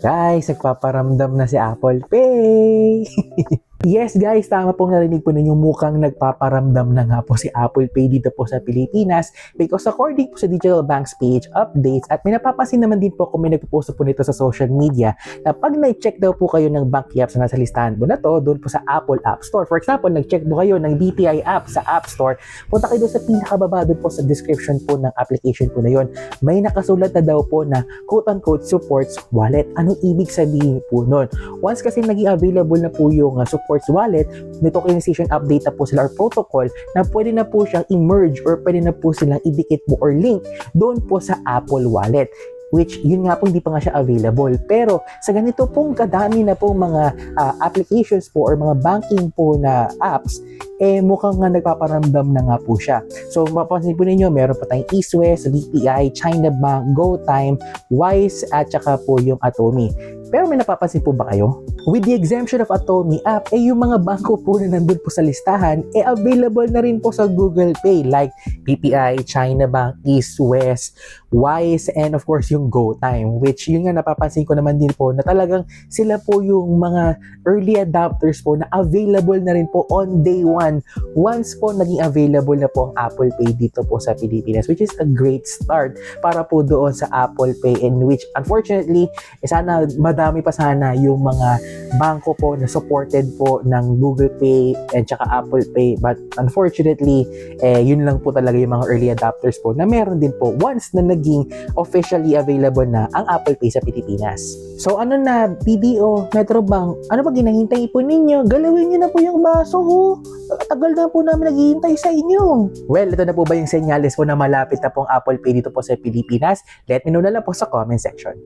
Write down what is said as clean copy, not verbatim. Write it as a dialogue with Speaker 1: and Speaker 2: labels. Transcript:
Speaker 1: Guys, nagpaparamdam na si Apple Pay! Yes guys, tama pong narinig po ninyo, mukhang nagpaparamdam na nga po si Apple Pay dito po sa Pilipinas because according po sa Digital Bank's page updates at may napapansin naman din po kung may nagpo-post po nito sa social media na pag nag-check daw po kayo ng bank apps na nasa listahan po na to doon po sa Apple App Store. For example, nag-check po kayo ng BPI app sa App Store, punta kayo doon sa pinakababa doon po sa description po ng application po na yon. May nakasulat na daw po na quote-unquote supports wallet. Anong ibig sabihin po nun? Once kasi naging available na po yung supports wallet, may tokenization update na po sila or protocol na pwede na po siyang i-merge or pwede na po silang idikit po or link doon po sa Apple Wallet. Which, yun nga po, hindi pa nga siya available. Pero, sa ganito pong kadami na pong mga applications po or mga banking po na apps, mukhang nga nagpaparamdam na nga po siya. So, mapapansin po ninyo, meron pa tayong East West, BPI, China Bank, GoTime, Wise, at saka po yung Atomy. Pero may napapansin po ba kayo? With the exemption of Atomy app, yung mga bangko po na nandun po sa listahan, available na rin po sa Google Pay like BPI, China Bank, East West, Wise, and of course yung GoTime, which yun nga napapansin ko naman din po na talagang sila po yung mga early adopters po na available na rin po on day one once po naging available na po ang Apple Pay dito po sa Pilipinas, which is a great start para po doon sa Apple Pay, in which unfortunately sana madami pa sana yung mga bangko po na supported po ng Google Pay and saka Apple Pay, but unfortunately yun lang po talaga yung mga early adopters po na meron din po once na naging officially available na ang Apple Pay sa Pilipinas. So ano na, BDO, Metrobank, ano ba ginahintay po ninyo? Galawin nyo na po yung baso ho. Tagal na po namin naghihintay sa inyo. Well, ito na po ba yung senyales po na malapit na pong Apple Pay dito po sa Pilipinas? Let me know na lang po sa comment section.